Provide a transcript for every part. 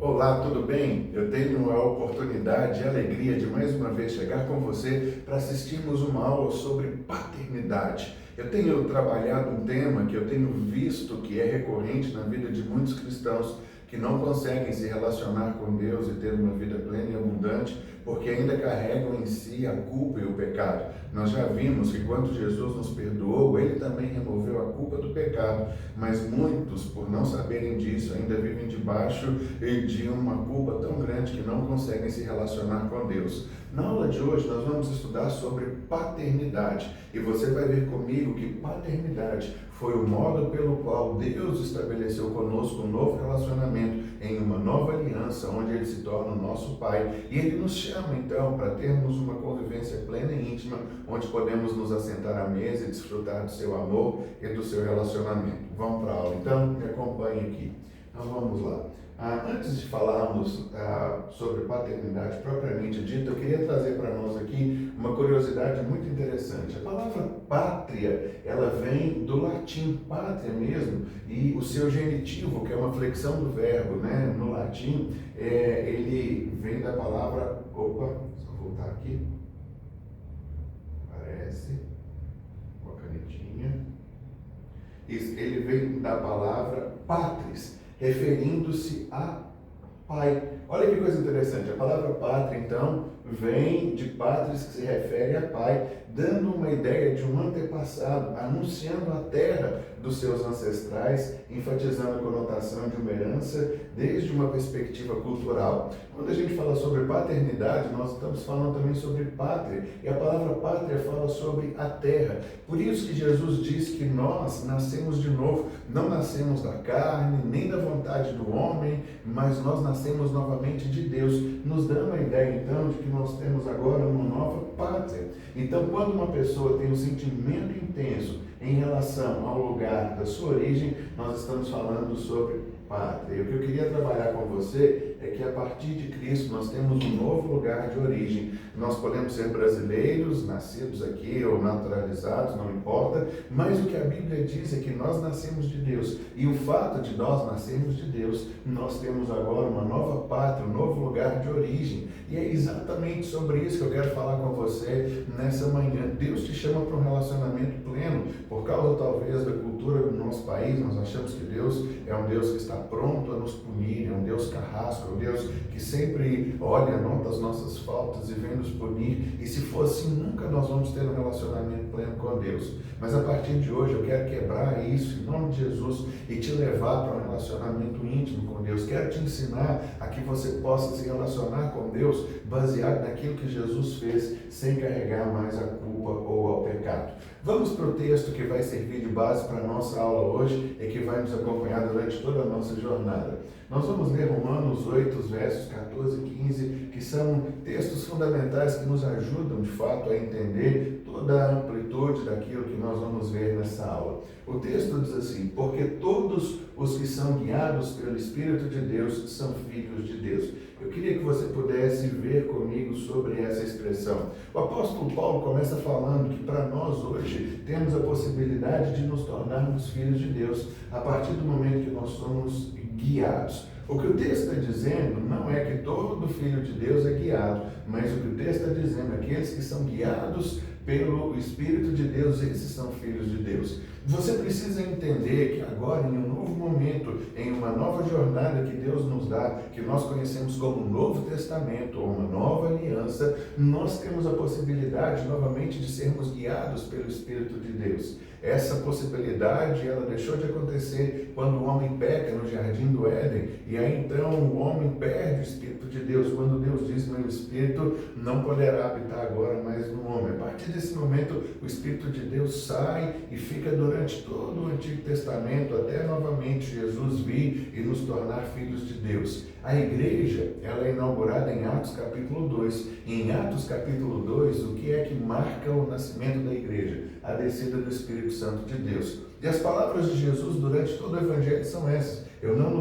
Olá, tudo bem? Eu tenho a oportunidade e a alegria de mais uma vez chegar com você para assistirmos uma aula sobre paternidade. Eu tenho trabalhado um tema que eu tenho visto que é recorrente na vida de muitos cristãos que não conseguem se relacionar com Deus e ter uma vida plena e abundante porque ainda carregam em si a culpa e o pecado. Nós já vimos que quando Jesus nos perdoou, Ele também removeu a culpa do pecado, mas muitos, por não saberem disso, ainda vivem debaixo de uma culpa tão grande que não conseguem se relacionar com Deus. Na aula de hoje nós vamos estudar sobre paternidade e você vai ver comigo que paternidade foi o modo pelo qual Deus estabeleceu conosco um novo relacionamento em uma nova aliança, onde Ele se torna o nosso Pai e Ele nos chama então para termos uma convivência plena e íntima, onde podemos nos assentar à mesa e desfrutar do seu amor e do seu relacionamento. Vamos para a aula então? Me acompanhe aqui. Então vamos lá. Antes de falarmos sobre paternidade propriamente dita, eu queria trazer para nós aqui uma curiosidade muito interessante. A palavra pátria, ela vem do latim pátria mesmo, e o seu genitivo, que é uma flexão do verbo, né, no latim, ele vem da palavra, só voltar aqui, aparece, com a canetinha, ele vem da palavra patris, referindo-se a pai. Olha que coisa interessante, a palavra pátria, então, vem de patris, que se refere a pai, dando uma ideia de um antepassado, anunciando a terra dos seus ancestrais, enfatizando a conotação de uma herança desde uma perspectiva cultural. Quando a gente fala sobre paternidade, nós estamos falando também sobre pátria, e a palavra pátria fala sobre a terra. Por isso que Jesus diz que nós nascemos de novo, não nascemos da carne, nem da vontade do homem, mas nós nascemos novamente de Deus, nos dando a ideia então de que nós temos agora uma nova pátria. Então, quando uma pessoa tem um sentimento intenso em relação ao lugar da sua origem, nós estamos falando sobre pátria. E o que eu queria trabalhar com você é que a partir de Cristo nós temos um novo lugar de origem. Nós podemos ser brasileiros, nascidos aqui ou naturalizados, não importa, mas o que a Bíblia diz é que nós nascemos de Deus. E o fato de nós nascermos de Deus, nós temos agora uma nova pátria, um novo lugar de origem. E é exatamente sobre isso que eu quero falar com você nessa manhã. Deus te chama para um relacionamento pleno. Por causa talvez da cultura do nosso país, nós achamos que Deus é um Deus que está pronto a nos punir, é um Deus carrasco, é um Deus que sempre olha, nota as nossas faltas e vem nos punir. E se for assim, nunca nós vamos ter um relacionamento pleno com Deus. Mas a partir de hoje eu quero quebrar isso em nome de Jesus e te levar para um relacionamento íntimo com Deus. Quero te ensinar a que você possa se relacionar com Deus baseado naquilo que Jesus fez, sem carregar mais a culpa ou ao pecado. Vamos para o texto que vai servir de base para a nossa aula hoje e que vai nos acompanhar durante toda a nossa jornada. Nós vamos ler Romanos 8, versos 14 e 15, que são textos fundamentais que nos ajudam, de fato, a entender toda a amplitude daquilo que nós vamos ver nessa aula. O texto diz assim: porque todos os que são guiados pelo Espírito de Deus são filhos de Deus. Eu queria que você pudesse ver comigo sobre essa expressão. O apóstolo Paulo começa falando que para nós hoje temos a possibilidade de nos tornarmos filhos de Deus a partir do momento que nós somos guiados. O que o texto está dizendo não é que todo filho de Deus é guiado, mas o que o texto está dizendo é que aqueles que são guiados pelo Espírito de Deus, esses são filhos de Deus. Você precisa entender que agora, em um novo momento, em uma nova jornada que Deus nos dá, que nós conhecemos como Novo Testamento, ou uma nova aliança, nós temos a possibilidade novamente de sermos guiados pelo Espírito de Deus. Essa possibilidade, ela deixou de acontecer quando o homem peca no Jardim do Éden, e aí então o homem perde o Espírito de Deus, quando Deus diz: meu Espírito não poderá habitar agora mais no homem. A partir desse momento, o Espírito de Deus sai e fica durante todo o Antigo Testamento, até novamente Jesus vir e nos tornar filhos de Deus. A igreja, ela é inaugurada em Atos capítulo 2. E em Atos capítulo 2, o que é que marca o nascimento da igreja? A descida do Espírito Santo de Deus. E as palavras de Jesus durante todo o Evangelho são essas. eu não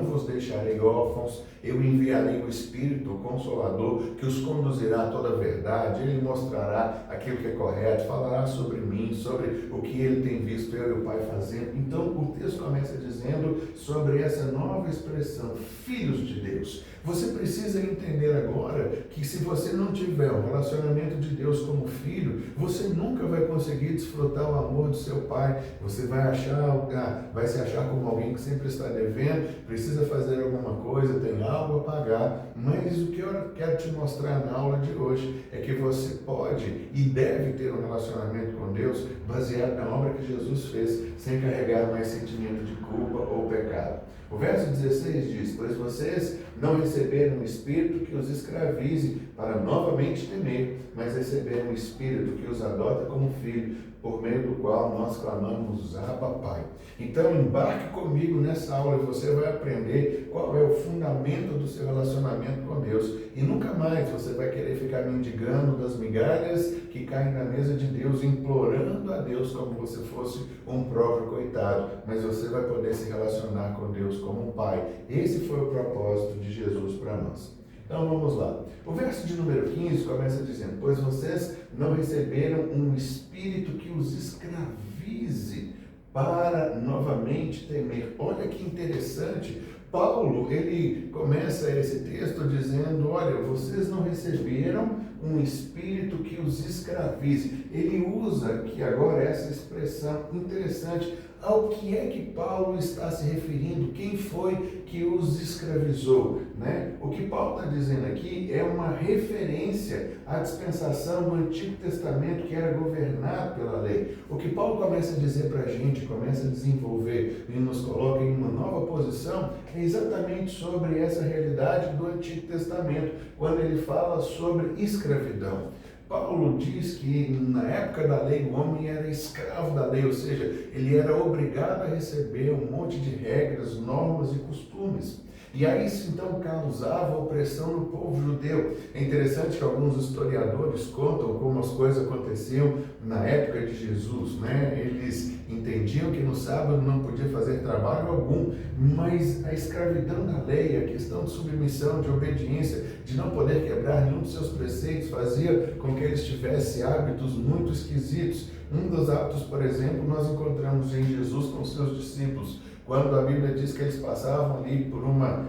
vos deixarei órfãos, eu enviarei o Espírito, o Consolador, que os conduzirá a toda a verdade, ele mostrará aquilo que é correto, falará sobre mim, sobre o que ele tem visto eu e o Pai fazendo. Então o texto começa dizendo sobre essa nova expressão, filhos de Deus. Você precisa entender agora que se você não tiver um relacionamento de Deus como filho, você nunca vai conseguir desfrutar o amor do seu Pai. Você vai se achar como alguém que sempre está devendo, precisa fazer alguma coisa, tem algo a pagar. Mas o que eu quero te mostrar na aula de hoje é que você pode e deve ter um relacionamento com Deus baseado na obra que Jesus fez, sem carregar mais sentimento de culpa ou pecado. O verso 16 diz: pois vocês não receberam um espírito que os escravize para novamente temer, mas receberam um espírito que os adota como filho, por meio do qual nós clamamos Abba, Pai. Então embarque comigo nessa aula e você vai aprender qual é o fundamento do seu relacionamento com Deus. E nunca mais você vai querer ficar mendigando das migalhas que caem na mesa de Deus, implorando a Deus como você fosse um próprio coitado. Mas você vai poder se relacionar com Deus como um Pai. Esse foi o propósito de Jesus para nós. Então vamos lá. O verso de número 15 começa dizendo: pois vocês não receberam um espírito que os escravize para novamente temer. Olha que interessante. Paulo, ele começa esse texto dizendo: olha, vocês não receberam um espírito que os escravize. Ele usa aqui agora essa expressão interessante. Ao que é que Paulo está se referindo? Quem foi que os escravizou? Né? O que Paulo está dizendo aqui é uma referência à dispensação do Antigo Testamento, que era governado pela lei. O que Paulo começa a dizer para a gente, começa a desenvolver e nos coloca em uma nova posição, é exatamente sobre essa realidade do Antigo Testamento, quando ele fala sobre escravidão. Paulo diz que na época da lei o homem era escravo da lei, ou seja, ele era obrigado a receber um monte de regras, normas e costumes. E aí isso então causava opressão no povo judeu. É interessante que alguns historiadores contam como as coisas aconteciam na época de Jesus, né? Eles entendiam que no sábado não podia fazer trabalho algum, mas a escravidão da lei, a questão de submissão, de obediência, de não poder quebrar nenhum dos seus preceitos, fazia com que eles tivessem hábitos muito esquisitos. Um dos hábitos, por exemplo, nós encontramos em Jesus com os seus discípulos, quando a Bíblia diz que eles passavam ali por uma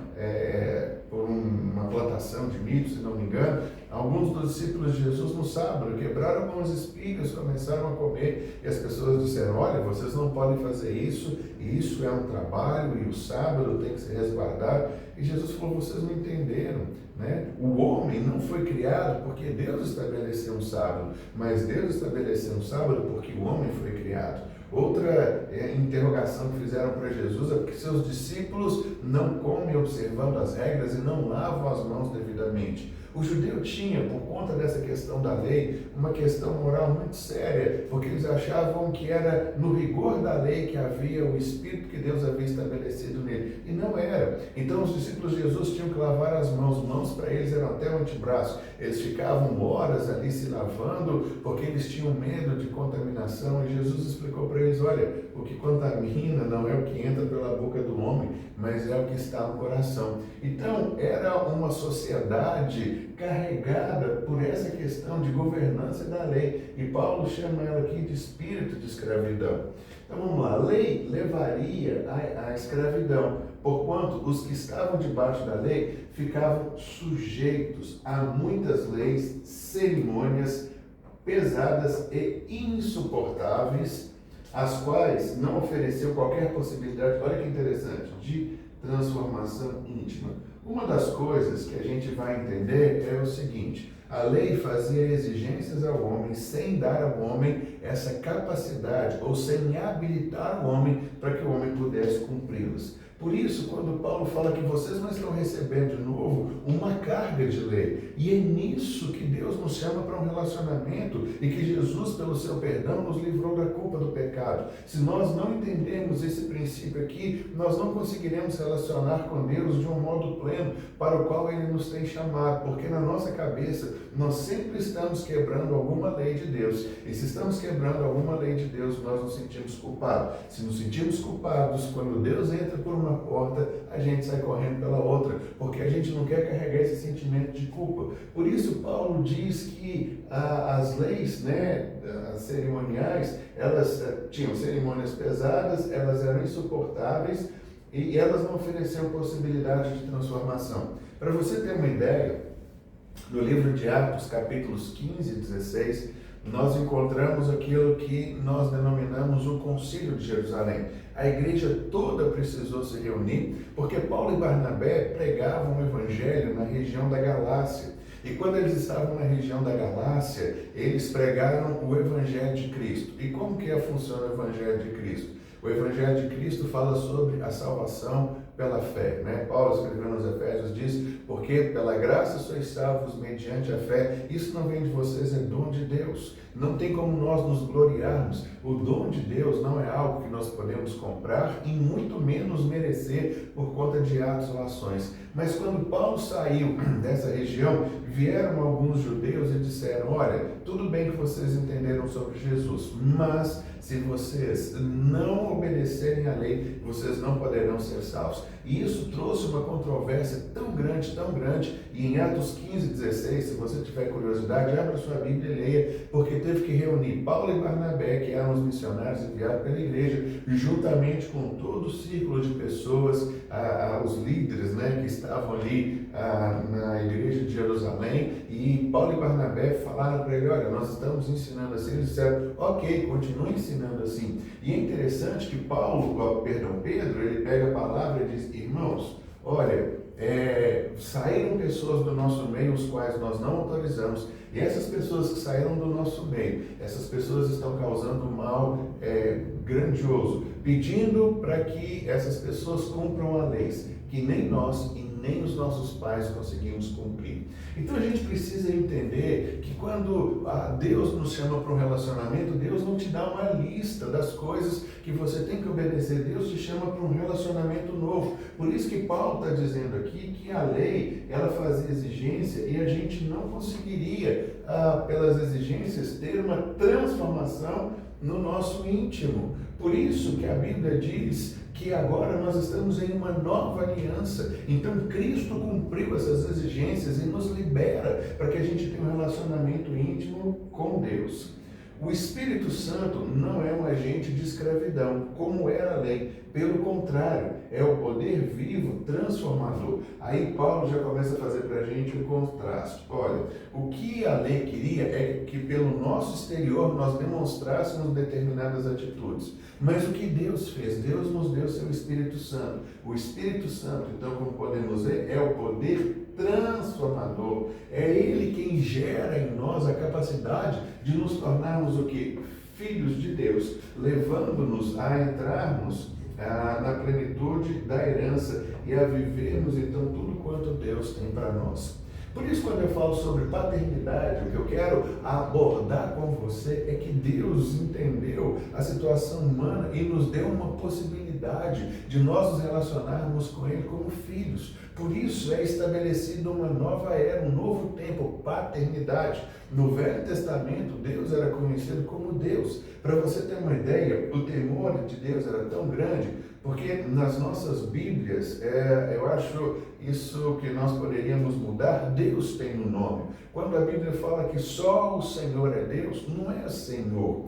plantação de milho, se não me engano, alguns dos discípulos de Jesus no sábado quebraram algumas espigas, começaram a comer, e as pessoas disseram: olha, vocês não podem fazer isso, e isso é um trabalho, e o sábado tem que ser resguardado. E Jesus falou: vocês não entenderam, né? O homem não foi criado porque Deus estabeleceu um sábado, mas Deus estabeleceu um sábado porque o homem foi criado. Outra interrogação que fizeram para Jesus é porque seus discípulos não comem observando as regras e não lavam as mãos devidamente. O judeu tinha, por conta dessa questão da lei, uma questão moral muito séria, porque eles achavam que era no rigor da lei que havia o Espírito que Deus havia estabelecido nele, e não era. Então os discípulos de Jesus tinham que lavar as mãos para eles eram até o antebraço, eles ficavam horas ali se lavando, porque eles tinham medo de contaminação, e Jesus explicou para eles: olha, o que contamina não é o que entra pela boca do homem, mas é o que está no coração. Então era uma sociedade carregada por essa questão de governança da lei, e Paulo chama ela aqui de espírito de escravidão. Então vamos lá, a lei levaria à escravidão, porquanto os que estavam debaixo da lei ficavam sujeitos a muitas leis, cerimônias pesadas e insuportáveis, as quais não ofereceu qualquer possibilidade, olha que interessante, de transformação íntima. Uma das coisas que a gente vai entender é o seguinte: a lei fazia exigências ao homem sem dar ao homem essa capacidade, ou sem habilitar o homem para que o homem pudesse cumpri-las. Por isso, quando Paulo fala que vocês não estão recebendo de novo uma carga de lei, e é nisso que Deus nos chama para um relacionamento, e que Jesus, pelo seu perdão, nos livrou da culpa do pecado. Se nós não entendermos esse princípio aqui, nós não conseguiremos relacionar com Deus de um modo pleno para o qual Ele nos tem chamado, porque na nossa cabeça nós sempre estamos quebrando alguma lei de Deus, e se estamos quebrando alguma lei de Deus, nós nos sentimos culpados. Se nos sentimos culpados, quando Deus entra por uma uma porta, a gente sai correndo pela outra, porque a gente não quer carregar esse sentimento de culpa. Por isso Paulo diz que as leis, né, as cerimoniais, elas tinham cerimônias pesadas, elas eram insuportáveis e elas não ofereciam possibilidade de transformação. Para você ter uma ideia, no livro de Atos, capítulos 15 e 16, nós encontramos aquilo que nós denominamos o Concílio de Jerusalém. A igreja toda precisou se reunir, porque Paulo e Barnabé pregavam o evangelho na região da Galácia. E quando eles estavam na região da Galácia, eles pregaram o evangelho de Cristo. E como que funciona o evangelho de Cristo? O evangelho de Cristo fala sobre a salvação pela fé, né? Paulo escreveu nos Efésios, diz, porque pela graça sois salvos mediante a fé. Isso não vem de vocês, é dom de Deus. Não tem como nós nos gloriarmos. O dom de Deus não é algo que nós podemos comprar e muito menos merecer por conta de atos ou ações. Mas quando Paulo saiu dessa região, vieram alguns judeus e disseram, olha, tudo bem que vocês entenderam sobre Jesus, mas se vocês não obedecerem à lei, vocês não poderão ser salvos. E isso trouxe uma controvérsia tão grande, e em Atos 15, 16, se você tiver curiosidade, abra sua Bíblia e leia, porque teve que reunir Paulo e Barnabé, que eram os missionários enviados pela igreja, juntamente com todo o círculo de pessoas, os líderes, né, que estavam ali na igreja de Jerusalém, e Paulo e Barnabé falaram para ele, olha, nós estamos ensinando assim. Eles disseram, ok, continue ensinando assim. E é interessante que Pedro, ele pega a palavra e diz, irmãos, olha, saíram pessoas do nosso meio, os quais nós não autorizamos, e essas pessoas que saíram do nosso meio, essas pessoas estão causando um mal grandioso, pedindo para que essas pessoas cumpram a lei, que nem nós e nem os nossos pais conseguimos cumprir. Então a gente precisa entender que quando Deus nos chama para um relacionamento, Deus não te dá uma lista das coisas que você tem que obedecer. Deus te chama para um relacionamento novo. Por isso que Paulo está dizendo aqui que a lei, ela fazia exigência e a gente não conseguiria, pelas exigências, ter uma transformação no nosso íntimo. Por isso que a Bíblia diz que agora nós estamos em uma nova aliança. Então Cristo cumpriu essas exigências e nos libera para que a gente tenha um relacionamento íntimo com Deus. O Espírito Santo não é um agente de escravidão, como era a lei. Pelo contrário, é o poder vivo, transformador. Aí Paulo já começa a fazer para a gente um contraste. Olha, o que a lei queria é que pelo nosso exterior nós demonstrássemos determinadas atitudes. Mas o que Deus fez? Deus nos deu seu Espírito Santo. O Espírito Santo, então, como podemos ver, é o poder transformador. É Ele quem gera em nós a capacidade de nos tornarmos o quê? Filhos de Deus, levando-nos a entrarmos na plenitude da herança e a vivermos então tudo quanto Deus tem para nós. Por isso, quando eu falo sobre paternidade, o que eu quero abordar com você é que Deus entendeu a situação humana e nos deu uma possibilidade de nós nos relacionarmos com Ele como filhos. Por isso é estabelecida uma nova era, um novo tempo, paternidade. No Velho Testamento, Deus era conhecido como Deus. Para você ter uma ideia, o temor de Deus era tão grande, porque nas nossas Bíblias, eu acho isso que nós poderíamos mudar, Deus tem um nome. Quando a Bíblia fala que só o Senhor é Deus, não é Senhor.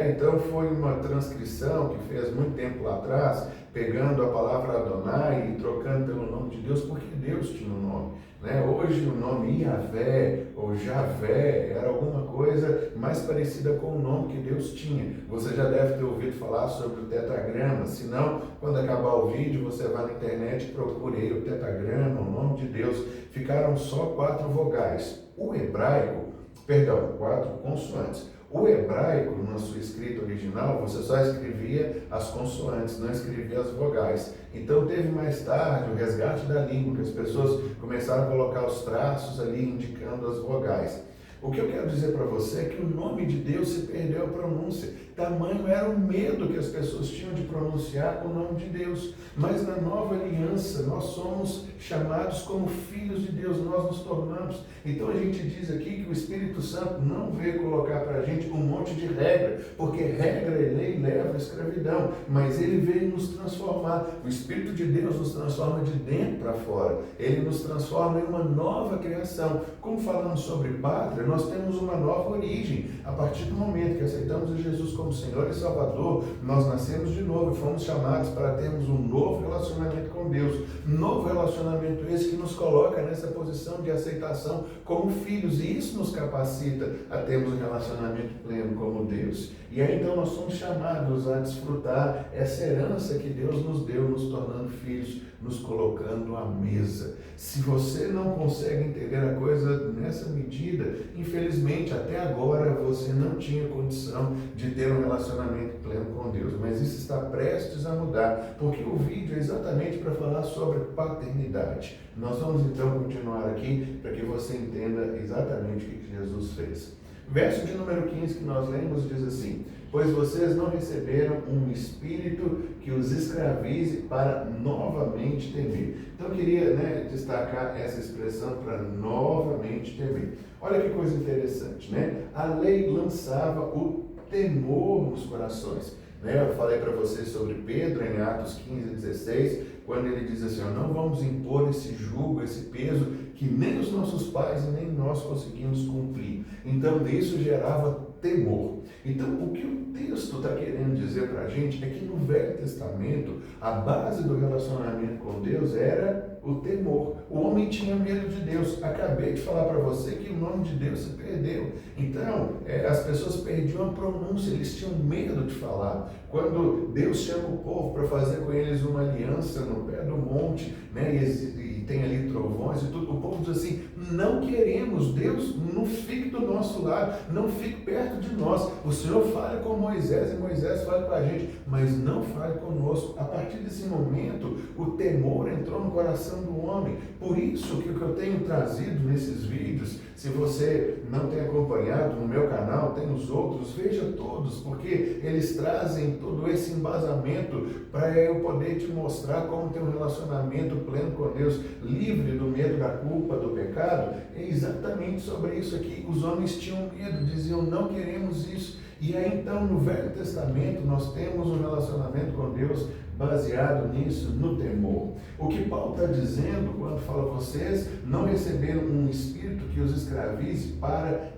Então foi uma transcrição que fez muito tempo lá atrás, pegando a palavra Adonai e trocando pelo nome de Deus, porque Deus tinha um nome. Hoje o nome Yahvé ou Javé era alguma coisa mais parecida com o nome que Deus tinha. Você já deve ter ouvido falar sobre o tetragrama, se não, quando acabar o vídeo, você vai na internet e procure aí o tetragrama, o nome de Deus. Ficaram só 4 vogais. O hebraico, 4 consoantes. O hebraico, na sua escrita original, você só escrevia as consoantes, não escrevia as vogais. Então teve mais tarde o resgate da língua, que as pessoas começaram a colocar os traços ali indicando as vogais. O que eu quero dizer para você é que o nome de Deus se perdeu a pronúncia. Tamanho era o medo que as pessoas tinham de pronunciar o nome de Deus. Mas na nova aliança, nós somos chamados como filhos de Deus, nós nos tornamos. Então a gente diz aqui que o Espírito Santo não veio colocar para a gente um monte de regra, porque regra e lei leva à escravidão, mas ele veio nos transformar. O Espírito de Deus nos transforma de dentro para fora, ele nos transforma em uma nova criação. Como falamos sobre pátria, nós temos uma nova origem. A partir do momento que aceitamos Jesus como Senhor e Salvador, nós nascemos de novo e fomos chamados para termos um novo relacionamento com Deus. Novo relacionamento esse que nos coloca nessa posição de aceitação como filhos, e isso nos capacita a termos um relacionamento pleno como Deus. E aí então nós somos chamados a desfrutar essa herança que Deus nos deu, nos tornando filhos, nos colocando à mesa. Se você não consegue entender a coisa nessa medida, infelizmente até agora você não tinha condição de ter um relacionamento pleno com Deus, mas isso está prestes a mudar, porque o vídeo é exatamente para falar sobre paternidade. Nós vamos então continuar aqui para que você entenda exatamente o que Jesus fez. Verso de número 15 que nós lemos diz assim: pois vocês não receberam um espírito que os escravize para novamente temer. Então eu queria destacar essa expressão para novamente temer. Olha que coisa interessante, né? A lei lançava o temor nos corações. Eu falei para vocês sobre Pedro em Atos 15:16, quando ele diz assim: não vamos impor esse jugo, esse peso que nem os nossos pais e nem nós conseguimos cumprir. Então isso gerava temor. Então o que o texto está querendo dizer para a gente é que no Velho Testamento a base do relacionamento com Deus era o temor. O homem tinha medo de Deus. Acabei de falar para você que o nome de Deus se perdeu. Então as pessoas perdiam a pronúncia, eles tinham medo de falar. Quando Deus chama o povo para fazer com eles uma aliança no pé do monte, e tem ali trovões e tudo, o povo diz assim: não queremos, Deus, não fique do nosso lado, não fique perto de nós. O Senhor fale com Moisés e Moisés fale com a gente, mas não fale conosco. A partir desse momento, o temor entrou no coração do homem. Por isso que o que eu tenho trazido nesses vídeos, se você não tem acompanhado no meu canal, tem os outros, veja todos, porque eles trazem todo esse embasamento para eu poder te mostrar como ter um relacionamento pleno com Deus, livre do medo da culpa, do pecado. É exatamente sobre isso aqui. Os homens tinham medo, diziam: não queremos isso. E aí então no Velho Testamento nós temos um relacionamento com Deus baseado nisso, no temor. O que Paulo está dizendo quando fala: vocês não receberam um espírito que os escravize para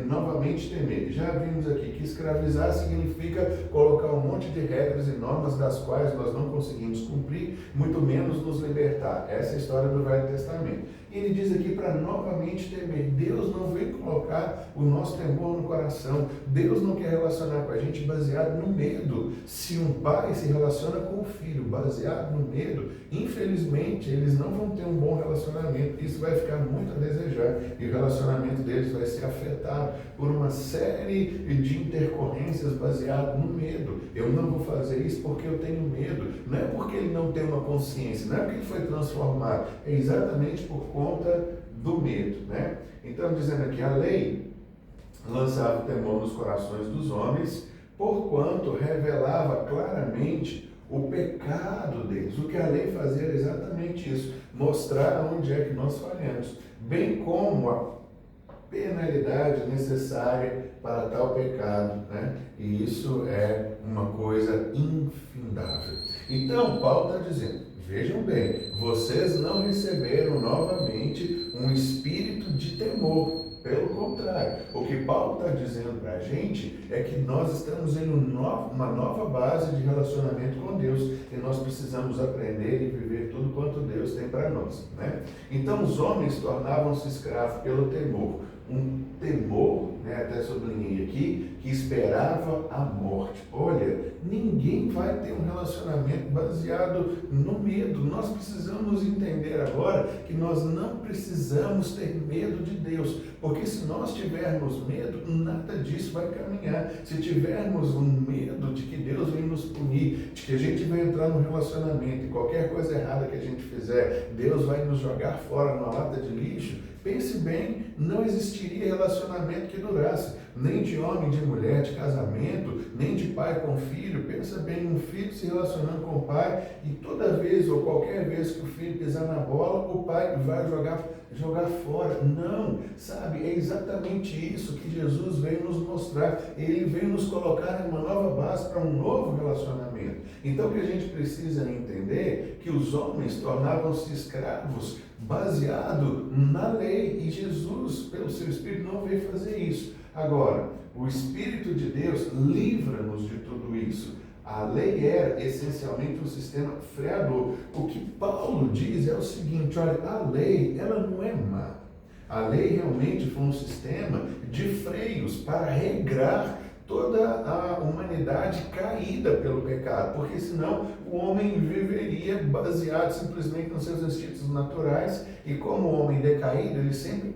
novamente temer. Já vimos aqui que escravizar significa colocar um monte de regras e normas das quais nós não conseguimos cumprir, muito menos nos libertar. Essa é a história do Velho Testamento. E ele diz aqui para novamente temer. Deus não veio colocar o nosso temor no coração. Deus não quer relacionar com a gente baseado no medo. Se um pai se relaciona com o filho baseado no medo, infelizmente eles não vão ter um bom relacionamento. Isso vai ficar muito a desejar e o relacionamento deles vai ser afetado por uma série de intercorrências baseadas no medo. Eu não vou fazer isso porque eu tenho medo. Não é porque ele não tem uma consciência, não é porque ele foi transformado, é exatamente por conta do medo, né? Então, dizendo aqui, a lei lançava o temor nos corações dos homens, porquanto revelava claramente o pecado deles. O que a lei fazia era exatamente isso, mostrar onde é que nós falhamos, bem como a penalidade necessária para tal pecado, né? E isso é uma coisa infindável. Então, Paulo está dizendo: vejam bem, vocês não receberam novamente um espírito de temor. Pelo contrário, o que Paulo está dizendo para a gente é que nós estamos em uma nova base de relacionamento com Deus e nós precisamos aprender e viver tudo quanto Deus tem para nós, né? Então os homens tornavam-se escravos pelo temor. Um temor, até sublinhei aqui, que esperava a morte. Olha, ninguém vai ter um relacionamento baseado no medo. Nós precisamos entender agora que nós não precisamos ter medo de Deus, porque se nós tivermos medo, nada disso vai caminhar. Se tivermos um medo de que Deus vem nos punir, de que a gente vai entrar num relacionamento e qualquer coisa errada que a gente fizer, Deus vai nos jogar fora numa lata de lixo, pense bem, não existiria relacionamento que durasse. nem de homem, de mulher, de casamento, nem de pai com filho. Pensa bem, um filho se relacionando com o pai e toda vez ou qualquer vez que o filho pisar na bola, o pai vai jogar fora. Não, sabe? É exatamente isso que Jesus veio nos mostrar. Ele veio nos colocar em uma nova base para um novo relacionamento. Então o que a gente precisa entender que os homens tornavam-se escravos baseado na lei, e Jesus, pelo seu Espírito, não veio fazer isso. Agora, o Espírito de Deus livra-nos de tudo isso. A lei era essencialmente um sistema freador. O que Paulo diz é o seguinte: olha, a lei, ela não é má. A lei realmente foi um sistema de freios para regrar toda a humanidade caída pelo pecado, porque senão o homem viveria baseado simplesmente nos seus instintos naturais, e como o homem decaído, ele sempre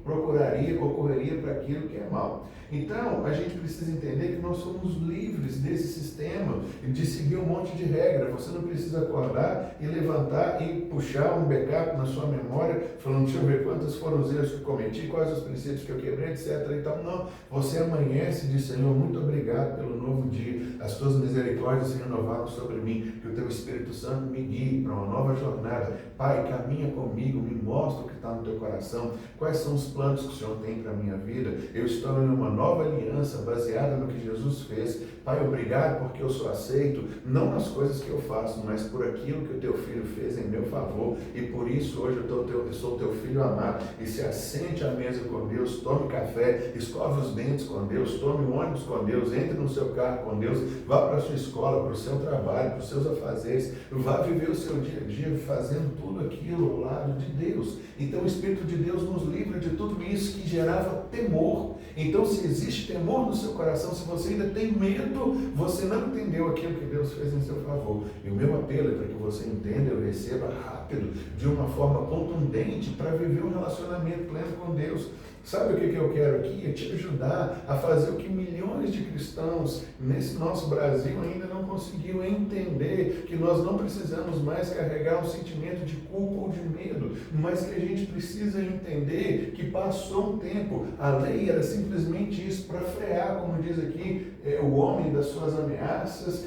correria para aquilo que é mal. Então, a gente precisa entender que nós somos livres desse sistema de seguir um monte de regra. Você não precisa acordar e levantar e puxar um backup na sua memória, falando, deixa eu ver quantos foram os erros que eu cometi, quais os princípios que eu quebrei, etc. Então, não. Você amanhece e diz, Senhor, muito obrigado pelo novo dia. As tuas misericórdias se renovaram sobre mim, que o teu Espírito Santo me guie para uma nova jornada. Pai, caminha comigo, me mostra o que está no teu coração, quais são os planos que o Senhor tem para a minha vida. Eu estou em uma nova aliança baseada no que Jesus fez. Pai, obrigado porque eu sou aceito, não nas coisas que eu faço, mas por aquilo que o teu filho fez em meu favor, e por isso hoje eu sou teu filho amado. E se assente à mesa com Deus, tome café, escove os dentes com Deus, tome um ônibus com Deus, entre no seu carro com Deus, vá para a sua escola, para o seu trabalho, para os seus afazeres, vá viver o seu dia a dia fazendo tudo aquilo ao lado de Deus. Então o Espírito de Deus nos livra de tudo isso que gerava temor. Então, se existe temor no seu coração, se você ainda tem medo, você não entendeu aquilo que Deus fez em seu favor. E o meu apelo é para que você entenda e receba rápido, de uma forma contundente, para viver um relacionamento pleno com Deus. Sabe o que eu quero aqui? É te ajudar a fazer o que milhões de cristãos nesse nosso Brasil ainda não conseguiram entender, que nós não precisamos mais carregar um sentimento de culpa ou de medo, mas que a gente precisa entender que passou um tempo, a lei era simplesmente isso, para frear, como diz aqui, o homem das suas ameaças,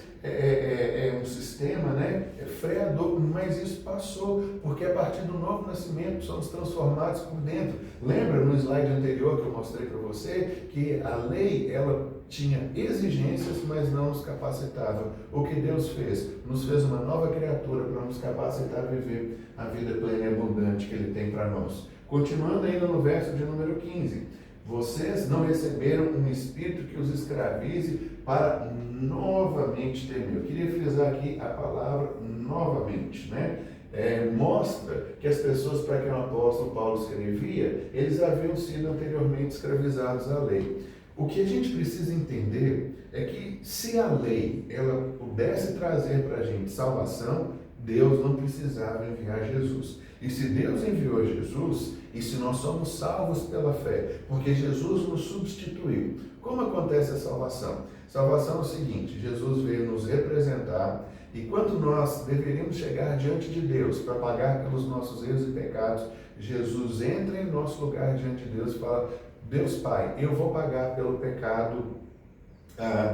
um sistema, freador, mas isso passou, porque a partir do novo nascimento somos transformados por dentro. Lembra no slide anterior que eu mostrei para você, que a lei, ela tinha exigências, mas não nos capacitava. O que Deus fez? Nos fez uma nova criatura para nos capacitar a viver a vida plena e abundante que Ele tem para nós. Continuando ainda no verso de número 15. Vocês não receberam um espírito que os escravize para novamente temer. Eu queria frisar aqui a palavra novamente, mostra que as pessoas para quem o apóstolo Paulo escrevia, eles haviam sido anteriormente escravizados à lei. O que a gente precisa entender é que se a lei ela pudesse trazer para a gente salvação, Deus não precisava enviar Jesus. E se Deus enviou Jesus, e se nós somos salvos pela fé, porque Jesus nos substituiu, como acontece a salvação? Salvação é o seguinte: Jesus veio nos representar, e quando nós deveríamos chegar diante de Deus para pagar pelos nossos erros e pecados, Jesus entra em nosso lugar diante de Deus e fala: Deus Pai, eu vou pagar pelo pecado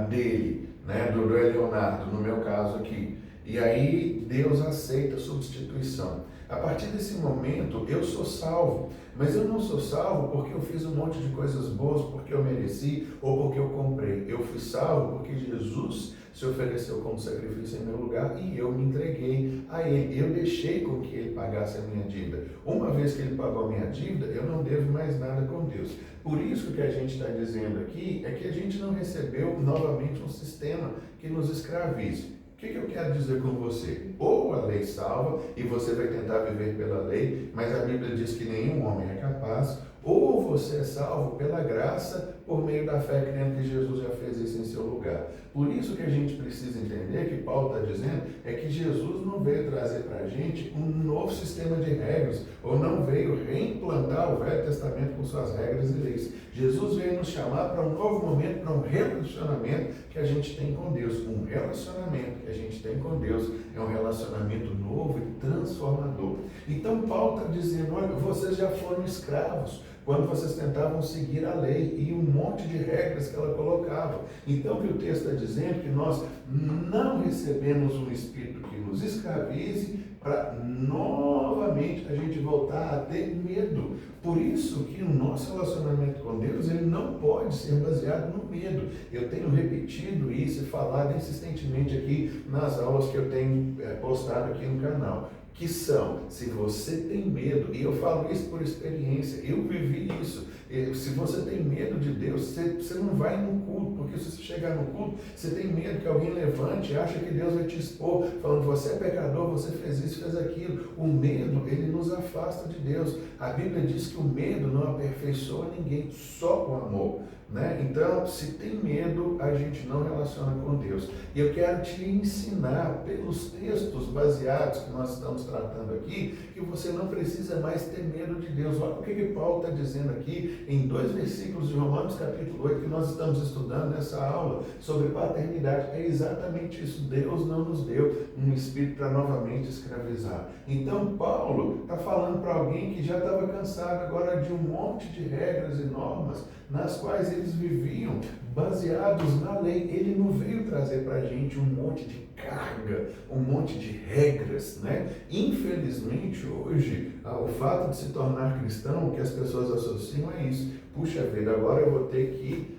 dele, do Leonardo, no meu caso aqui. E aí Deus aceita a substituição. A partir desse momento eu sou salvo, mas eu não sou salvo porque eu fiz um monte de coisas boas, porque eu mereci ou porque eu comprei. Eu fui salvo porque Jesus se ofereceu como sacrifício em meu lugar e eu me entreguei a Ele. Eu deixei com que Ele pagasse a minha dívida. Uma vez que Ele pagou a minha dívida, eu não devo mais nada com Deus. Por isso que a gente está dizendo aqui é que a gente não recebeu novamente um sistema que nos escravize. O que eu quero dizer com você? Ou a lei salva e você vai tentar viver pela lei, mas a Bíblia diz que nenhum homem é capaz, ou você é salvo pela graça, por meio da fé, crendo que Jesus já fez isso em seu lugar. Por isso que a gente precisa entender, que Paulo está dizendo, é que Jesus não veio trazer para a gente um novo sistema de regras, ou não veio reimplantar o Velho Testamento com suas regras e leis. Jesus veio nos chamar para um novo momento, para um relacionamento que a gente tem com Deus. Um relacionamento que a gente tem com Deus é um relacionamento novo e transformador. Então Paulo está dizendo, olha, vocês já foram escravos, quando vocês tentavam seguir a lei e um monte de regras que ela colocava. Então, o que o texto está dizendo é que nós não recebemos um espírito que nos escravize para novamente a gente voltar a ter medo. Por isso que o nosso relacionamento com Deus, ele não pode ser baseado no medo. Eu tenho repetido isso e falado insistentemente aqui nas aulas que eu tenho postado aqui no canal. Que são, se você tem medo, e eu falo isso por experiência, eu vivi isso, se você tem medo de Deus, você não vai no culto, porque se você chegar no culto, você tem medo que alguém levante e acha que Deus vai te expor, falando, você é pecador, você fez isso, fez aquilo. O medo, ele nos afasta de Deus. A Bíblia diz que o medo não aperfeiçoa ninguém, só o amor. Né? Então, se tem medo, a gente não relaciona com Deus. E eu quero te ensinar, pelos textos baseados que nós estamos tratando aqui, que você não precisa mais ter medo de Deus. Olha o que Paulo está dizendo aqui em 2 versículos de Romanos capítulo 8, que nós estamos estudando nessa aula sobre paternidade. É exatamente isso. Deus não nos deu um espírito para novamente escravizar. Então, Paulo está falando para alguém que já estava cansado agora de um monte de regras e normas nas quais eles viviam baseados na lei. Ele não veio trazer para a gente um monte de carga, um monte de regras, né? Infelizmente, hoje, o fato de se tornar cristão, o que as pessoas associam é isso. Puxa vida, agora eu vou ter que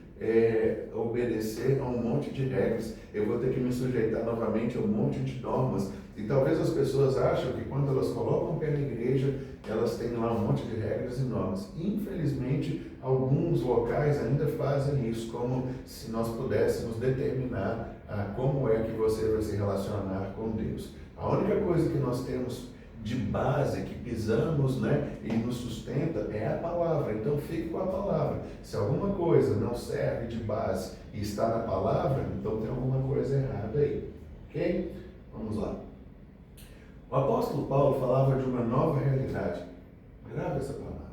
obedecer a um monte de regras, eu vou ter que me sujeitar novamente a um monte de normas. E talvez as pessoas acham que quando elas colocam o pé na igreja, elas têm lá um monte de regras e normas. Infelizmente, alguns locais ainda fazem isso, como se nós pudéssemos determinar como é que você vai se relacionar com Deus. A única coisa que nós temos de base, que pisamos, né, e nos sustenta, é a palavra. Então fique com a palavra. Se alguma coisa não serve de base e está na palavra, então tem alguma coisa errada aí. Ok? Vamos lá. O apóstolo Paulo falava de uma nova realidade. Grave essa palavra.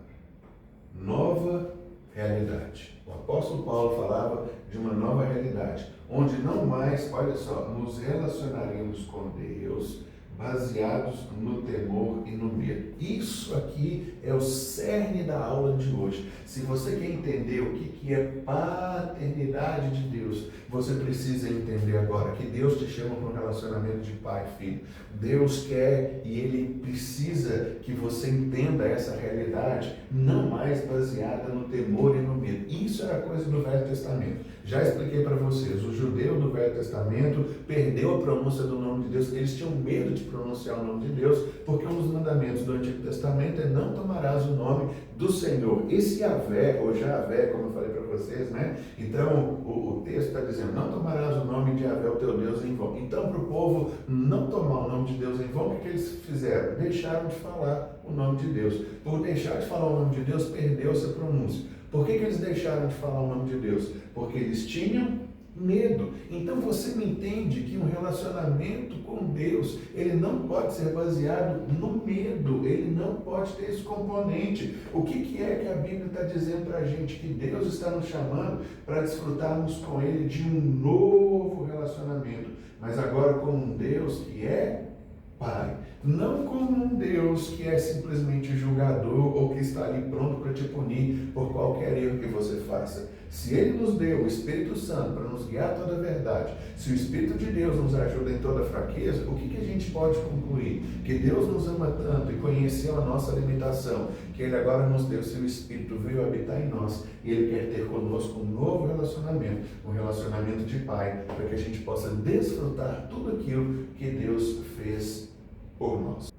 Nova realidade. O apóstolo Paulo falava de uma nova realidade, onde não mais, olha só, nos relacionaríamos com Deus baseados no temor e no medo. Isso aqui é o cerne da aula de hoje. Se você quer entender o que é paternidade de Deus, você precisa entender agora que Deus te chama para um relacionamento de pai e filho. Deus quer e Ele precisa que você entenda essa realidade, não mais baseada no temor e no medo. Isso era coisa do Velho Testamento. Já expliquei para vocês, o judeu do Velho Testamento perdeu a pronúncia do nome de Deus. Eles tinham medo de pronunciar o nome de Deus, porque um dos mandamentos do Antigo Testamento é não tomarás o nome do Senhor. Esse Yahvé, ou Javé, como eu falei para vocês, né? Então, o texto está dizendo, não tomarás o nome de Yahvé, o teu Deus, em vão. Então, para o povo não tomar o nome de Deus em vão, o que eles fizeram? Deixaram de falar o nome de Deus. Por deixar de falar o nome de Deus, perdeu-se a pronúncia. Por que eles deixaram de falar o nome de Deus? Porque eles tinham medo. Então você me entende que um relacionamento com Deus, ele não pode ser baseado no medo, ele não pode ter esse componente. O que é que a Bíblia está dizendo para a gente? Que Deus está nos chamando para desfrutarmos com Ele de um novo relacionamento, mas agora com um Deus que é Pai, não como um Deus que é simplesmente julgador ou que está ali pronto para te punir por qualquer erro que você faça. Se Ele nos deu o Espírito Santo para nos guiar a toda a verdade, se o Espírito de Deus nos ajuda em toda a fraqueza, o que a gente pode concluir? Que Deus nos ama tanto e conheceu a nossa limitação, que Ele agora nos deu seu Espírito, veio habitar em nós, e Ele quer ter conosco um novo relacionamento, um relacionamento de Pai, para que a gente possa desfrutar tudo aquilo que Deus fez por nós.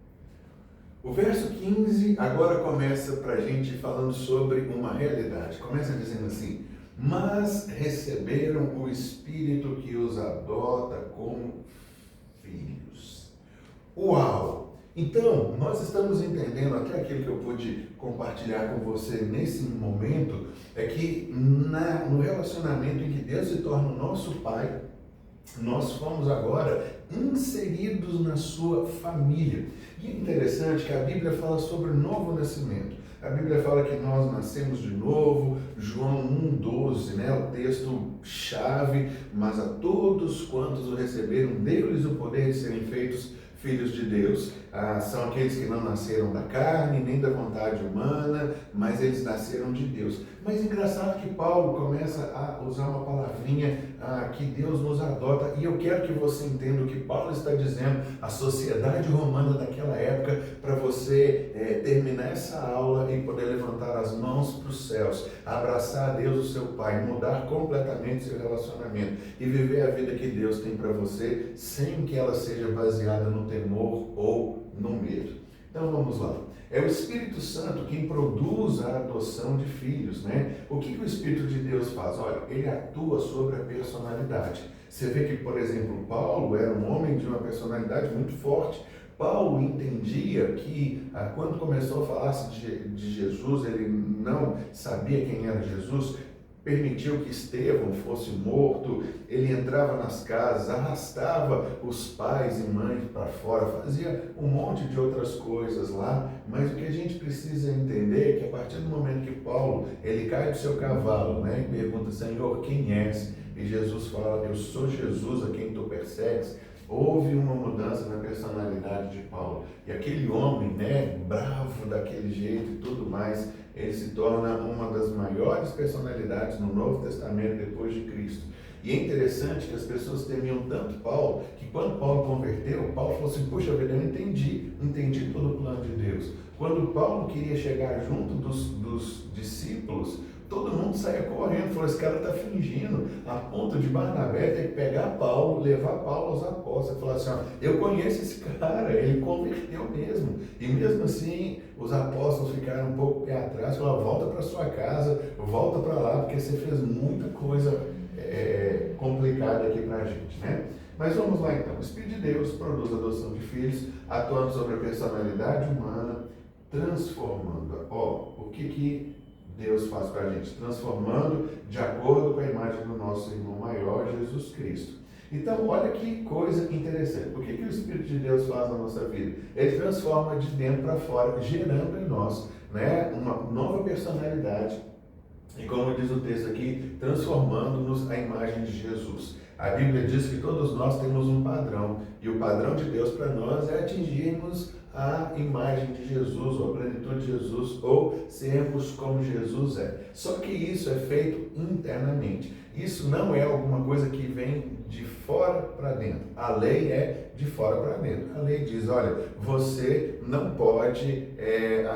O verso 15 agora começa para a gente falando sobre uma realidade. Começa dizendo assim, mas receberam o Espírito que os adota como filhos. Uau! Então, nós estamos entendendo, até aquilo que eu pude compartilhar com você nesse momento, é que no relacionamento em que Deus se torna o nosso Pai, nós fomos agora inseridos na sua família. E é interessante que a Bíblia fala sobre o novo nascimento. A Bíblia fala que nós nascemos de novo, João 1,12, né? O texto chave, mas a todos quantos o receberam, deu-lhes o poder de serem feitos filhos de Deus. São aqueles que não nasceram da carne, nem da vontade humana, mas eles nasceram de Deus. Mas engraçado que Paulo começa a usar uma palavrinha que Deus nos adota, e eu quero que você entenda o que Paulo está dizendo à sociedade romana daquela época, para você terminar essa aula e poder levantar as mãos para os céus, abraçar a Deus, o seu Pai, mudar completamente seu relacionamento e viver a vida que Deus tem para você, sem que ela seja baseada no temor ou no medo. Então vamos lá. É o Espírito Santo quem produz a adoção de filhos, né? O que o Espírito de Deus faz? Olha, ele atua sobre a personalidade. Você vê que, por exemplo, Paulo era um homem de uma personalidade muito forte. Paulo entendia que, quando começou a falar de Jesus, ele não sabia quem era Jesus, permitiu que Estevão fosse morto, ele entrava nas casas, arrastava os pais e mães para fora, fazia um monte de outras coisas lá, mas o que a gente precisa entender é que a partir do momento que Paulo, ele cai do seu cavalo, né, e pergunta, Senhor, quem és? E Jesus fala, eu sou Jesus a quem tu persegues. Houve uma mudança na personalidade de Paulo. E aquele homem, né, bravo daquele jeito e tudo mais, ele se torna uma das maiores personalidades no Novo Testamento depois de Cristo. E é interessante que as pessoas temiam tanto Paulo, que quando Paulo converteu, Paulo falou assim, puxa vida, eu entendi todo o plano de Deus. Quando Paulo queria chegar junto dos discípulos, todo mundo saía correndo, falou, esse cara está fingindo, a ponto de Barnabé ter que pegar Paulo, levar Paulo aos apóstolos, falar assim, ó, eu conheço esse cara, ele converteu mesmo. E mesmo assim, os apóstolos ficaram um pouco pé atrás, falaram, volta para sua casa, volta para lá, porque você fez muita coisa complicada aqui para a gente, né? Mas vamos lá então, o Espírito de Deus produz a adoção de filhos, atuando sobre a personalidade humana, transformando. O que Deus faz para a gente? Transformando de acordo com a imagem do nosso irmão maior, Jesus Cristo. Então, olha que coisa interessante. O que o Espírito de Deus faz na nossa vida? Ele transforma de dentro para fora, gerando em nós, né, uma nova personalidade. E como diz o texto aqui, transformando-nos à imagem de Jesus. A Bíblia diz que todos nós temos um padrão, e o padrão de Deus para nós é atingirmos a imagem de Jesus, ou a plenitude de Jesus, ou sermos como Jesus é. Só que isso é feito internamente. Isso não é alguma coisa que vem de fora para dentro. A lei é de fora para dentro. A lei diz, olha, você não pode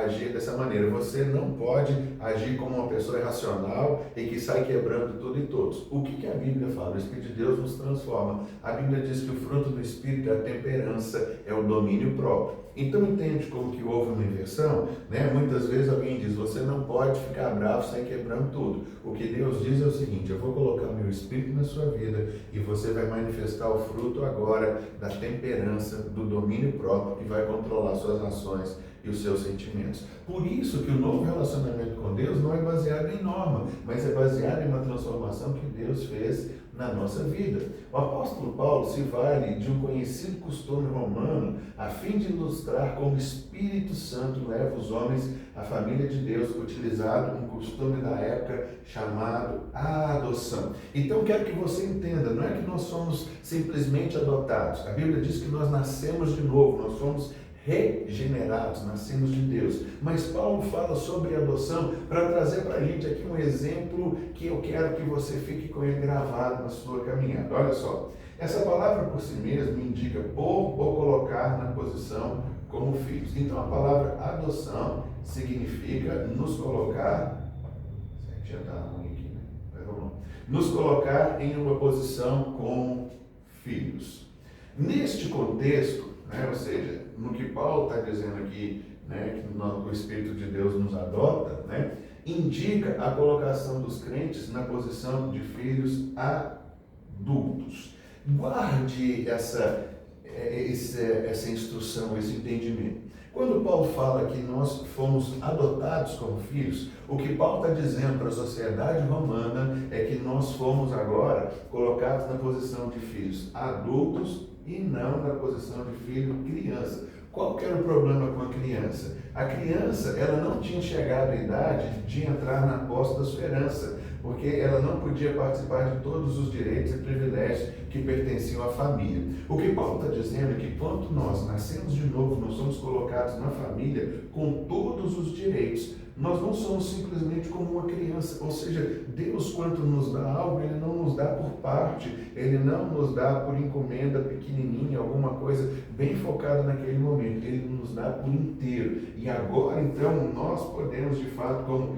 agir dessa maneira. Você não pode agir como uma pessoa irracional e que sai quebrando tudo e todos. O que a Bíblia fala? O Espírito de Deus nos transforma. A Bíblia diz que o fruto do Espírito é a temperança, é o domínio próprio. Então entende como que houve uma inversão? Né? Muitas vezes alguém diz, você não pode ficar bravo, sair quebrando tudo. O que Deus diz é o seguinte, eu vou colocar o meu Espírito na sua vida e você vai manifestar o fruto agora da temperança, do domínio próprio e vai controlar suas ações e os seus sentimentos. Por isso que o novo relacionamento com Deus não é baseado em norma, mas é baseado em uma transformação que Deus fez na nossa vida. O apóstolo Paulo se vale de um conhecido costume romano a fim de ilustrar como o Espírito Santo leva os homens à família de Deus, utilizado um costume da época chamado adoção. Então quero que você entenda, não é que nós somos simplesmente adotados. A Bíblia diz que nós nascemos de novo, nós somos regenerados, nascemos de Deus. Mas Paulo fala sobre adoção para trazer para a gente aqui um exemplo que eu quero que você fique com ele gravado na sua caminhada. Olha só, essa palavra por si mesma indica pôr ou colocar na posição como filhos. Então a palavra adoção significa nos colocar, já está ruim aqui, né? Mas vamos lá. Nos colocar em uma posição como filhos. Neste contexto, né, ou seja, no que Paulo está dizendo aqui, né, que o Espírito de Deus nos adota, né, indica a colocação dos crentes na posição de filhos adultos. Guarde essa instrução, esse entendimento. Quando Paulo fala que nós fomos adotados como filhos, o que Paulo está dizendo para a sociedade romana é que nós fomos agora colocados na posição de filhos adultos e não na posição de filho criança. Qual que era o problema com a criança? A criança, ela não tinha chegado à idade de entrar na posse da sua herança, porque ela não podia participar de todos os direitos e privilégios que pertenciam à família. O que Paulo está dizendo é que quando nós nascemos de novo, nós somos colocados na família com todos os direitos. Nós não somos simplesmente como uma criança, ou seja, Deus, quando nos dá algo, Ele não nos dá por parte, Ele não nos dá por encomenda pequenininha, alguma coisa bem focada naquele momento, Ele nos dá por inteiro. E agora, então, nós podemos, de fato, como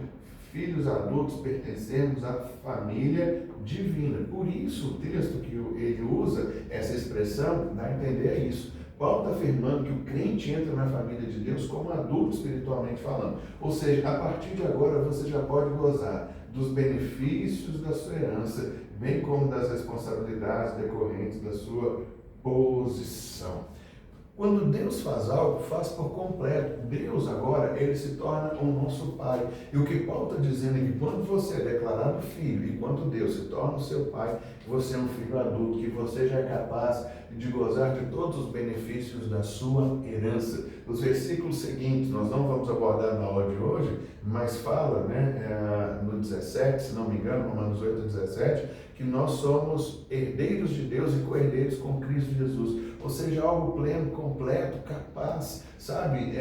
filhos adultos, pertencemos à família divina. Por isso, o texto que ele usa, essa expressão, dá a entender isso. Paulo está afirmando que o crente entra na família de Deus como adulto, espiritualmente falando. Ou seja, a partir de agora você já pode gozar dos benefícios da sua herança, bem como das responsabilidades decorrentes da sua posição. Quando Deus faz algo, faz por completo. Deus agora, Ele se torna o nosso Pai. E o que Paulo está dizendo é que quando você é declarado filho, e quando Deus se torna o seu Pai, você é um filho adulto, que você já é capaz de gozar de todos os benefícios da sua herança. Os versículos seguintes, nós não vamos abordar na aula de hoje, mas fala, no 17, se não me engano, Romanos 8, 17, que nós somos herdeiros de Deus e co-herdeiros com Cristo Jesus. Ou seja, algo pleno, completo, capaz, sabe?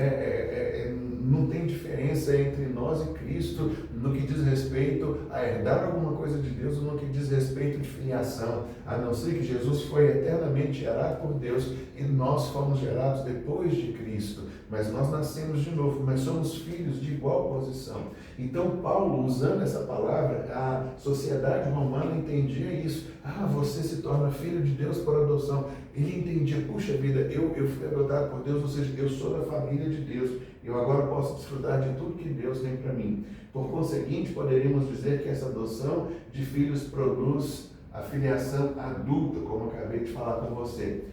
Não tem diferença entre nós e Cristo no que diz respeito a herdar alguma coisa de Deus ou no que diz respeito de filiação, a não ser que Jesus foi eternamente gerado por Deus e nós fomos gerados depois de Cristo. Mas nós nascemos de novo, mas somos filhos de igual posição. Então Paulo, usando essa palavra, a sociedade romana entendia isso. Você se torna filho de Deus por adoção. Ele entendia, puxa vida, eu fui adotado por Deus, ou seja, eu sou da família de Deus. Eu agora posso desfrutar de tudo que Deus tem para mim. Por conseguinte, poderíamos dizer que essa adoção de filhos produz a filiação adulta, como eu acabei de falar com você.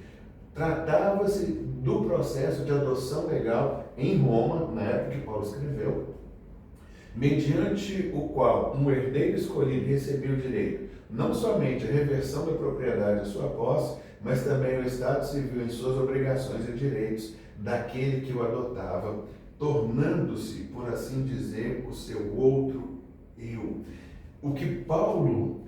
Tratava-se do processo de adoção legal em Roma, na época que Paulo escreveu, mediante o qual um herdeiro escolhido recebia o direito, não somente a reversão da propriedade à sua posse, mas também o estado civil em suas obrigações e direitos daquele que o adotava, tornando-se, por assim dizer, o seu outro eu. O que Paulo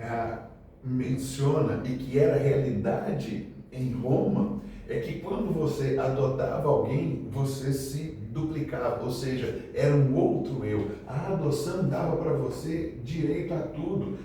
menciona e que era realidade em Roma é que quando você adotava alguém, você se duplicava, ou seja, era um outro eu. A adoção dava para você direito a tudo,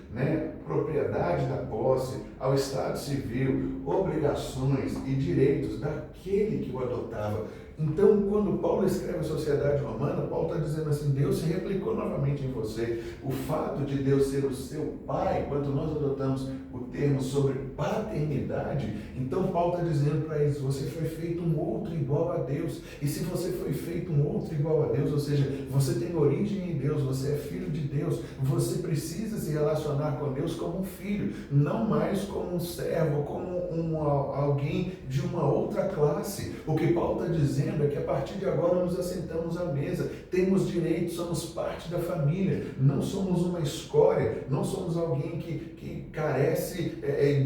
propriedade da posse, ao estado civil, obrigações e direitos daquele que o adotava. Então, quando Paulo escreve a sociedade romana, Paulo está dizendo assim, Deus se replicou novamente em você. O fato de Deus ser o seu Pai, quando nós adotamos o termo sobre paternidade, então Paulo está dizendo para eles, você foi feito um outro igual a Deus. E se você foi feito um outro igual a Deus, ou seja, você tem origem em Deus, você é filho de Deus, você precisa se relacionar com Deus como um filho, não mais como um servo, como alguém de uma outra classe. O que Paulo está dizendo é que a partir de agora nos assentamos à mesa, temos direitos, somos parte da família, não somos uma escória, não somos alguém que carece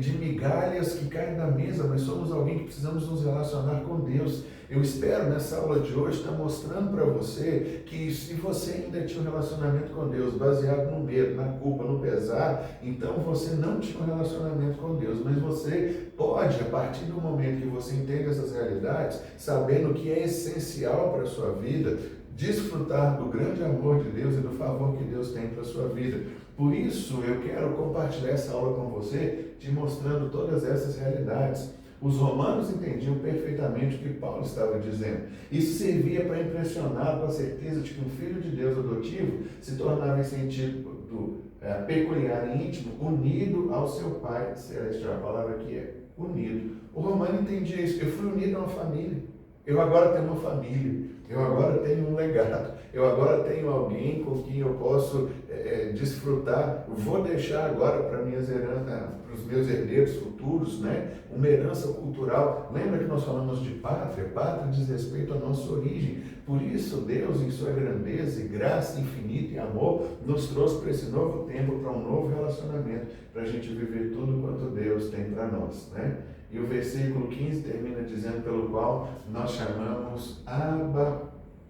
de migalhas que caem na mesa, mas somos alguém que precisamos nos relacionar com Deus. Eu espero nessa aula de hoje estar mostrando para você que se você ainda tinha um relacionamento com Deus baseado no medo, na culpa, no pesar, então você não tinha um relacionamento com Deus, mas você pode, a partir do momento que você entende essas realidades, sabendo que é essencial para a sua vida, desfrutar do grande amor de Deus e do favor que Deus tem para a sua vida. Por isso, eu quero compartilhar essa aula com você, te mostrando todas essas realidades. Os romanos entendiam perfeitamente o que Paulo estava dizendo. Isso servia para impressionar com a certeza de que um filho de Deus adotivo se tornava em sentido peculiar e íntimo, unido ao seu Pai Celestial. A palavra aqui é unido. O romano entendia isso. Eu fui unido a uma família. Eu agora tenho uma família. Eu agora tenho um legado. Eu agora tenho alguém com quem eu posso desfrutar. Vou deixar agora para minhas heranças, para os meus herdeiros futuros, uma herança cultural. Lembra que nós falamos de pátria? Pátria diz respeito à nossa origem. Por isso, Deus, em sua grandeza e graça infinita e amor, nos trouxe para esse novo tempo, para um novo relacionamento, para a gente viver tudo quanto Deus tem para nós, E o versículo 15 termina dizendo, pelo qual nós chamamos Abba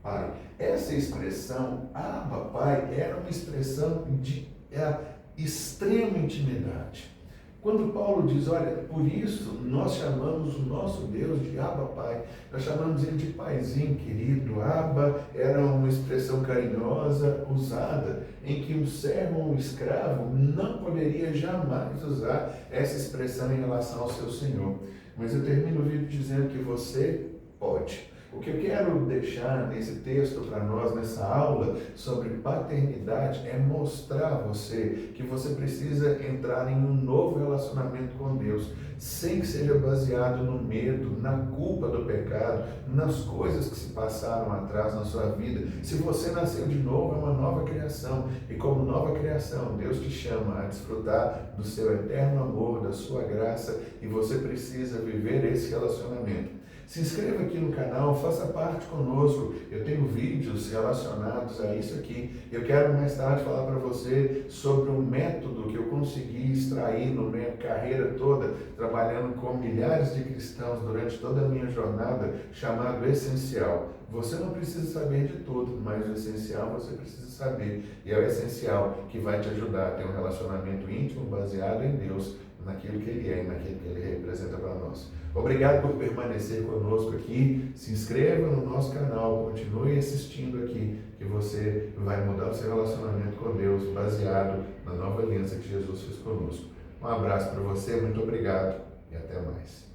Pai. Essa expressão, Abba Pai, era uma expressão de extrema intimidade. Quando Paulo diz, olha, por isso nós chamamos o nosso Deus de Abba Pai, nós chamamos ele de Paizinho querido. Abba era uma expressão carinhosa usada em que um servo ou um escravo não poderia jamais usar essa expressão em relação ao seu Senhor. Mas eu termino o vídeo dizendo que você pode. O que eu quero deixar nesse texto para nós, nessa aula sobre paternidade, é mostrar a você que você precisa entrar em um novo relacionamento com Deus, sem que seja baseado no medo, na culpa do pecado, nas coisas que se passaram atrás na sua vida. Se você nasceu de novo, é uma nova criação, e como nova criação, Deus te chama a desfrutar do seu eterno amor, da sua graça, e você precisa viver esse relacionamento. Se inscreva aqui no canal, faça parte conosco. Eu tenho vídeos relacionados a isso aqui. Eu quero mais tarde falar para você sobre um método que eu consegui extrair na minha carreira toda, trabalhando com milhares de cristãos durante toda a minha jornada, chamado Essencial. Você não precisa saber de tudo, mas o essencial você precisa saber. E é o essencial que vai te ajudar a ter um relacionamento íntimo baseado em Deus, naquilo que Ele é e naquilo que Ele representa para nós. Obrigado por permanecer conosco aqui. Se inscreva no nosso canal, continue assistindo aqui, que você vai mudar o seu relacionamento com Deus baseado na nova aliança que Jesus fez conosco. Um abraço para você, muito obrigado e até mais.